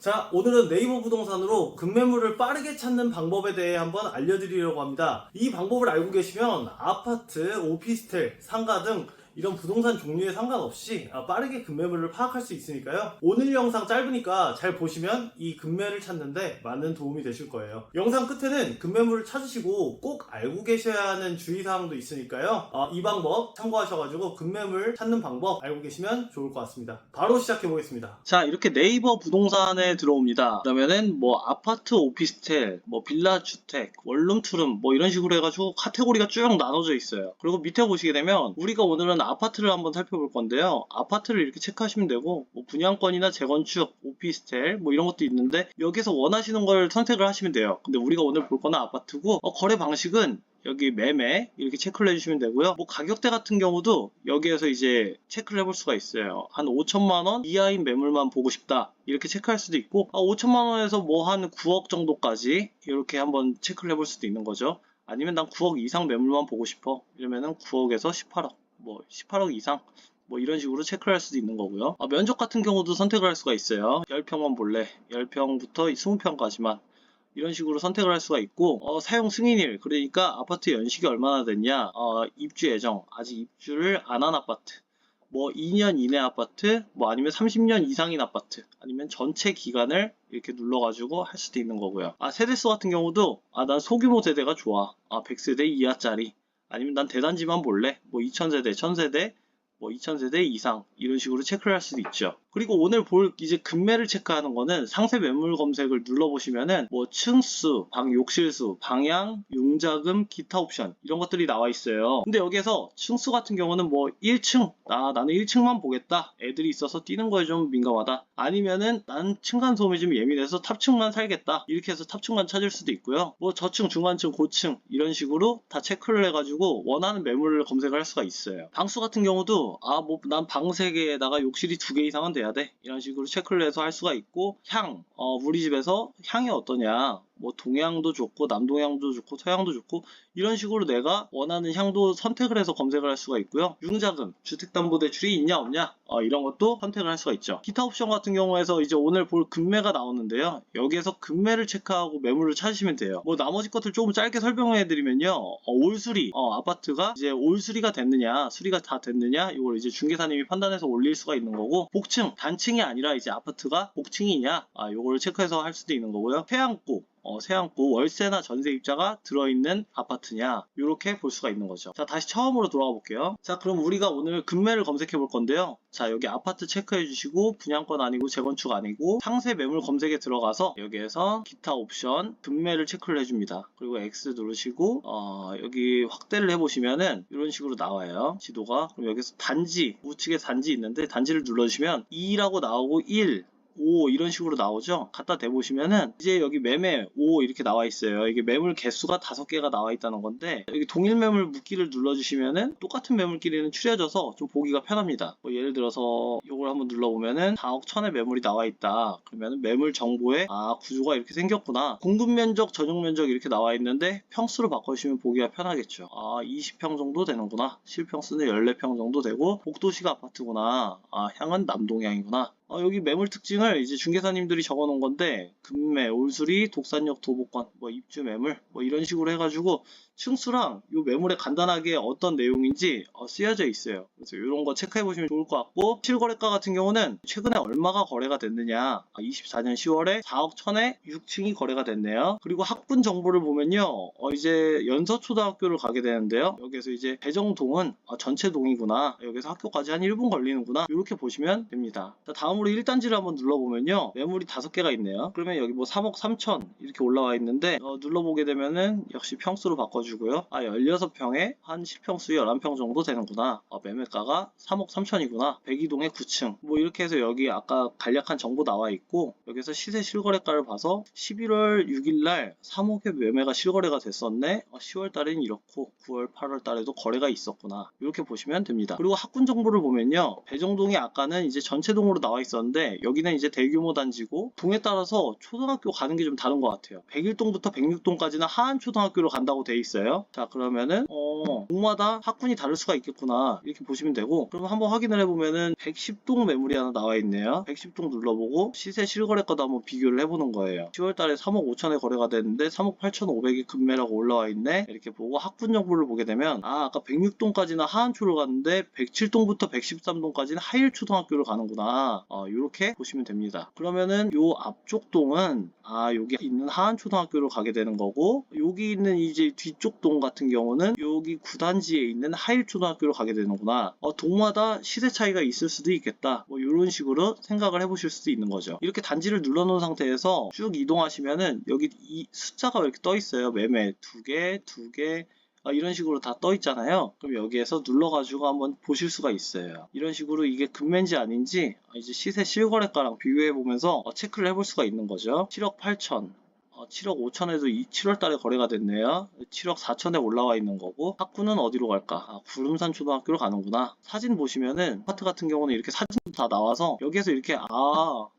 자, 오늘은 네이버 부동산으로 급매물을 빠르게 찾는 방법에 대해 한번 알려드리려고 합니다. 이 방법을 알고 계시면 아파트, 오피스텔, 상가 등 이런 부동산 종류에 상관없이 빠르게 급매물을 파악할 수 있으니까요. 오늘 영상 짧으니까 잘 보시면 이 급매를 찾는데 많은 도움이 되실 거예요. 영상 끝에는 급매물을 찾으시고 꼭 알고 계셔야 하는 주의사항도 있으니까요. 이 방법 참고하셔가지고 급매물 찾는 방법 알고 계시면 좋을 것 같습니다. 바로 시작해 보겠습니다. 자, 이렇게 네이버 부동산에 들어옵니다. 그러면은 뭐 아파트, 오피스텔, 뭐 빌라 주택, 원룸 투룸 뭐 이런 식으로 해가지고 카테고리가 쭉 나눠져 있어요. 그리고 밑에 보시게 되면 우리가 오늘은 아파트를 한번 살펴볼 건데요. 아파트를 이렇게 체크하시면 되고 뭐 분양권이나 재건축, 오피스텔 뭐 이런 것도 있는데 여기서 원하시는 걸 선택을 하시면 돼요. 근데 우리가 오늘 볼 거는 아파트고 거래 방식은 여기 매매 이렇게 체크를 해주시면 되고요. 뭐 가격대 같은 경우도 여기에서 이제 체크를 해볼 수가 있어요. 한 5천만원 이하인 매물만 보고 싶다 이렇게 체크할 수도 있고 5천만원에서 뭐 한 9억 정도까지 이렇게 한번 체크를 해볼 수도 있는 거죠. 아니면 난 9억 이상 매물만 보고 싶어 이러면은 9억에서 18억 뭐 18억 이상 뭐 이런 식으로 체크를 할 수도 있는 거고요. 면적 같은 경우도 선택을 할 수가 있어요. 10평만 볼래 10평부터 20평까지만 이런 식으로 선택을 할 수가 있고 사용 승인일 그러니까 아파트 연식이 얼마나 됐냐 입주 예정 아직 입주를 안 한 아파트 뭐 2년 이내 아파트 뭐 아니면 30년 이상인 아파트 아니면 전체 기간을 이렇게 눌러가지고 할 수도 있는 거고요. 세대수 같은 경우도 난 소규모 세대가 좋아 100세대 이하짜리 아니면 난 대단지만 볼래 뭐 2000세대 1000세대 뭐 2000세대 이상 이런 식으로 체크를 할 수도 있죠. 그리고 오늘 볼 이제 급매를 체크하는 거는 상세 매물 검색을 눌러보시면은 뭐 층수, 방 욕실수, 방향, 융자금, 기타 옵션 이런 것들이 나와 있어요. 근데 여기에서 층수 같은 경우는 뭐 1층 나는 1층만 보겠다. 애들이 있어서 뛰는 거에 좀 민감하다. 아니면은 난 층간 소음에 좀 예민해서 탑층만 살겠다. 이렇게 해서 탑층만 찾을 수도 있고요. 뭐 저층, 중간층, 고층 이런 식으로 다 체크를 해가지고 원하는 매물을 검색을 할 수가 있어요. 방수 같은 경우도 뭐 난 방 3개에다가 욕실이 2개 이상은 돼야 돼 이런 식으로 체크를 해서 할 수가 있고 향 우리 집에서 향이 어떠냐 뭐 동향도 좋고 남동향도 좋고 서향도 좋고 이런 식으로 내가 원하는 향도 선택을 해서 검색을 할 수가 있고요. 융자금, 주택담보대출이 있냐 없냐 이런 것도 선택을 할 수가 있죠. 기타 옵션 같은 경우에서 이제 오늘 볼 급매가 나오는데요. 여기에서 급매를 체크하고 매물을 찾으시면 돼요. 뭐 나머지 것들 조금 짧게 설명해 드리면요. 올수리 아파트가 이제 올수리가 됐느냐 수리가 다 됐느냐 이걸 이제 중개사님이 판단해서 올릴 수가 있는 거고 복층, 단층이 아니라 이제 아파트가 복층이냐 이걸 체크해서 할 수도 있는 거고요. 태양구 세안구 월세나 전세입자가 들어있는 아파트냐 이렇게 볼 수가 있는 거죠. 자, 다시 처음으로 돌아가 볼게요. 자, 그럼 우리가 오늘 급매를 검색해 볼 건데요. 자, 여기 아파트 체크해 주시고 분양권 아니고 재건축 아니고 상세 매물 검색에 들어가서 여기에서 기타 옵션 급매를 체크를 해줍니다. 그리고 X 누르시고 여기 확대를 해보시면은 이런 식으로 나와요. 지도가. 그럼 여기서 단지 우측에 단지 있는데 단지를 눌러주시면 2라고 나오고 1 5 이런 식으로 나오죠. 갖다 대보시면은 이제 여기 매매 5 이렇게 나와 있어요. 이게 매물 개수가 5개가 나와 있다는 건데 여기 동일 매물 묶기를 눌러주시면은 똑같은 매물끼리는 추려져서 좀 보기가 편합니다. 뭐 예를 들어서 이걸 한번 눌러보면은 4억 1000의 매물이 나와 있다. 그러면은 매물 정보에 구조가 이렇게 생겼구나. 공급 면적, 전용 면적 이렇게 나와 있는데 평수로 바꿔주시면 보기가 편하겠죠. 20평 정도 되는구나. 실평수는 14평 정도 되고 복도식 아파트구나. 향은 남동향이구나. 여기 매물 특징을 이제 중개사님들이 적어 놓은 건데 급매, 올수리, 독산역 도보권, 뭐 입주 매물 뭐 이런 식으로 해가지고 층수랑 이 매물에 간단하게 어떤 내용인지 쓰여져 있어요. 그래서 이런 거 체크해 보시면 좋을 것 같고 실거래가 같은 경우는 최근에 얼마가 거래가 됐느냐 24년 10월에 4억 1000에 6층이 거래가 됐네요. 그리고 학군 정보를 보면요 이제 연서초등학교를 가게 되는데요. 여기서 이제 배정동은 전체 동이구나 여기서 학교까지 한 1분 걸리는구나 이렇게 보시면 됩니다. 자, 다음으로 1단지를 한번 눌러보면요 매물이 5개가 있네요. 그러면 여기 뭐 3억 3천 이렇게 올라와 있는데 눌러보게 되면은 역시 평수로 바꿔주고요 16평에 한 실평수 11평 정도 되는구나 매매가가 3억 3천이구나 102동에 9층 뭐 이렇게 해서 여기 아까 간략한 정보 나와 있고 여기서 시세 실거래가를 봐서 11월 6일날 3억의 매매가 실거래가 됐었네 10월 달에는 이렇고 9월 8월 달에도 거래가 있었구나 이렇게 보시면 됩니다. 그리고 학군 정보를 보면요 배정동이 아까는 이제 전체 동으로 나와 있었는데 여기는 이제 대규모 단지고 동에 따라서 초등학교 가는 게 좀 다른 것 같아요. 101동부터 106동까지는 하안초등학교로 간다고 돼 있어요. 있어요. 자, 그러면은 동마다 학군이 다를 수가 있겠구나 이렇게 보시면 되고, 그럼 한번 확인을 해보면은 110동 매물이 하나 나와 있네요. 110동 눌러보고 시세 실거래가도 한번 비교를 해보는 거예요. 10월달에 3억 5천에 거래가 됐는데 3억 8,500이 급매라고 올라와 있네. 이렇게 보고 학군 정보를 보게 되면 아까 106동까지는 하한초를 갔는데 107동부터 113동까지는 하일초등학교를 가는구나. 이렇게 보시면 됩니다. 그러면은 요 앞쪽 동은 여기 있는 하한초등학교를 가게 되는 거고, 여기 있는 이제 뒤쪽 동 같은 경우는 여기 구단지에 있는 하일초등학교를 가게 되는구나. 동마다 시세 차이가 있을 수도 있겠다. 뭐 이런 식으로 생각을 해보실 수도 있는 거죠. 이렇게 단지를 눌러놓은 상태에서 쭉 이동하시면은 여기 이 숫자가 이렇게 떠 있어요. 매매 2개, 2개, 이런 식으로 다 떠 있잖아요. 그럼 여기에서 눌러가지고 한번 보실 수가 있어요. 이런 식으로 이게 급매인지 아닌지 이제 시세 실거래가랑 비교해 보면서 체크를 해볼 수가 있는 거죠. 7억 8천, 7억 5천에도 7월달에 거래가 됐네요. 7억 4천에 올라와 있는 거고, 학군은 어디로 갈까? 구름산 초등학교로 가는구나. 사진 보시면은 아파트 같은 경우는 이렇게 사진도 다 나와서 여기에서 이렇게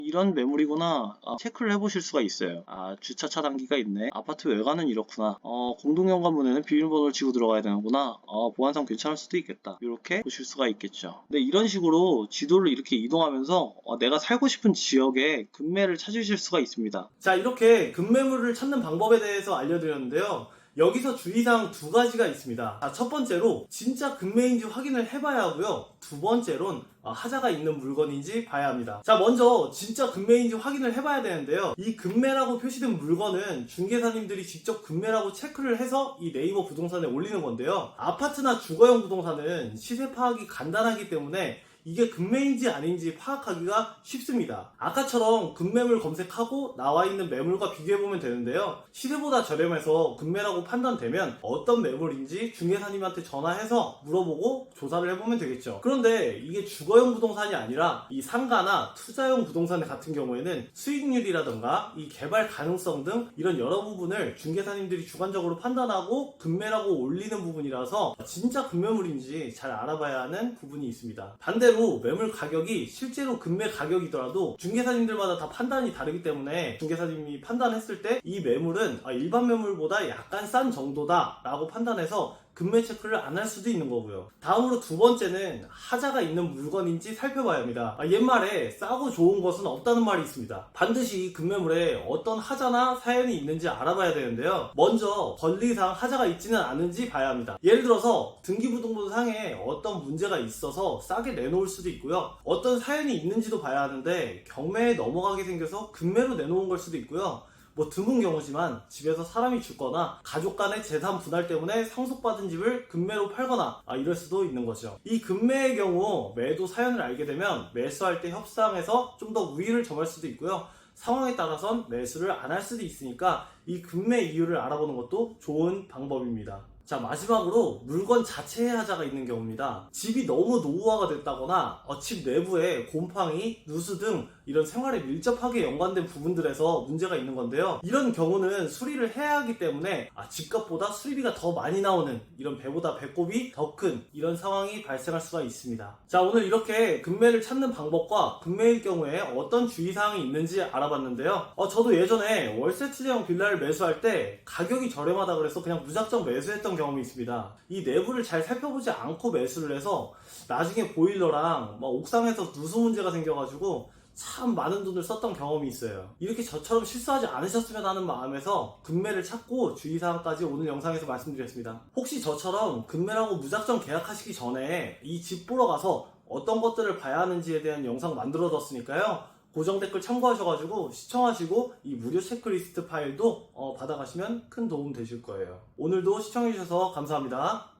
이런 매물이구나 체크를 해보실 수가 있어요. 주차 차단기가 있네. 아파트 외관은 이렇구나. 공동현관문에는 비밀번호를 치고 들어가야 되는구나. 보안상 괜찮을 수도 있겠다. 이렇게 보실 수가 있겠죠. 근데 이런 식으로 지도를 이렇게 이동하면서 내가 살고 싶은 지역에 급매를 찾으실 수가 있습니다. 자, 이렇게 급매물을 찾는 방법에 대해서 알려드렸는데요. 여기서 주의사항 두 가지가 있습니다. 첫 번째로 진짜 급매인지 확인을 해봐야 하고요. 두 번째로는 하자가 있는 물건인지 봐야 합니다. 자, 먼저 진짜 급매인지 확인을 해봐야 되는데요. 이 급매라고 표시된 물건은 중개사님들이 직접 급매라고 체크를 해서 이 네이버 부동산에 올리는 건데요. 아파트나 주거용 부동산은 시세 파악이 간단하기 때문에 이게 급매인지 아닌지 파악하기가 쉽습니다. 아까처럼 급매물 검색하고 나와 있는 매물과 비교해보면 되는데요. 시세보다 저렴해서 급매라고 판단되면 어떤 매물인지 중개사님한테 전화해서 물어보고 조사를 해보면 되겠죠. 그런데 이게 주거용 부동산이 아니라 이 상가나 투자용 부동산 같은 경우에는 수익률이라던가 이 개발 가능성 등 이런 여러 부분을 중개사님들이 주관적으로 판단하고 급매라고 올리는 부분이라서 진짜 급매물인지 잘 알아봐야 하는 부분이 있습니다. 반대로 매물 가격이 실제로 급매 가격이더라도 중개사님들마다 다 판단이 다르기 때문에 중개사님이 판단했을 때 이 매물은 일반 매물보다 약간 싼 정도다 라고 판단해서 급매 체크를 안 할 수도 있는 거고요. 다음으로 두 번째는 하자가 있는 물건인지 살펴봐야 합니다. 옛말에 싸고 좋은 것은 없다는 말이 있습니다. 반드시 급매물에 어떤 하자나 사연이 있는지 알아봐야 되는데요. 먼저 권리상 하자가 있지는 않은지 봐야 합니다. 예를 들어서 등기부등본상에 어떤 문제가 있어서 싸게 내놓을 수도 있고요. 어떤 사연이 있는지도 봐야 하는데 경매에 넘어가게 생겨서 급매로 내놓은 걸 수도 있고요. 드문 경우지만 집에서 사람이 죽거나 가족 간의 재산 분할 때문에 상속받은 집을 급매로 팔거나 이럴 수도 있는 거죠. 이 급매의 경우 매도 사연을 알게 되면 매수할 때 협상에서 좀 더 우위를 점할 수도 있고요. 상황에 따라선 매수를 안 할 수도 있으니까 이 급매 이유를 알아보는 것도 좋은 방법입니다. 자, 마지막으로 물건 자체에 하자가 있는 경우입니다. 집이 너무 노후화가 됐다거나 집 내부에 곰팡이, 누수 등 이런 생활에 밀접하게 연관된 부분들에서 문제가 있는 건데요. 이런 경우는 수리를 해야 하기 때문에 집값보다 수리비가 더 많이 나오는 이런 배보다 배꼽이 더 큰 이런 상황이 발생할 수가 있습니다. 자, 오늘 이렇게 급매를 찾는 방법과 급매일 경우에 어떤 주의사항이 있는지 알아봤는데요. 저도 예전에 월세트제형 빌라를 매수할 때 가격이 저렴하다 그래서 그냥 무작정 매수했던 경험이 있습니다. 이 내부를 잘 살펴보지 않고 매수를 해서 나중에 보일러랑 옥상에서 누수 문제가 생겨가지고 참 많은 돈을 썼던 경험이 있어요. 이렇게 저처럼 실수하지 않으셨으면 하는 마음에서 급매를 찾고 주의사항까지 오늘 영상에서 말씀드렸습니다. 혹시 저처럼 급매라고 무작정 계약하시기 전에 이 집 보러 가서 어떤 것들을 봐야 하는지에 대한 영상 만들어뒀으니까요. 고정 댓글 참고하셔가지고 시청하시고 이 무료 체크리스트 파일도 받아가시면 큰 도움 되실 거예요. 오늘도 시청해주셔서 감사합니다.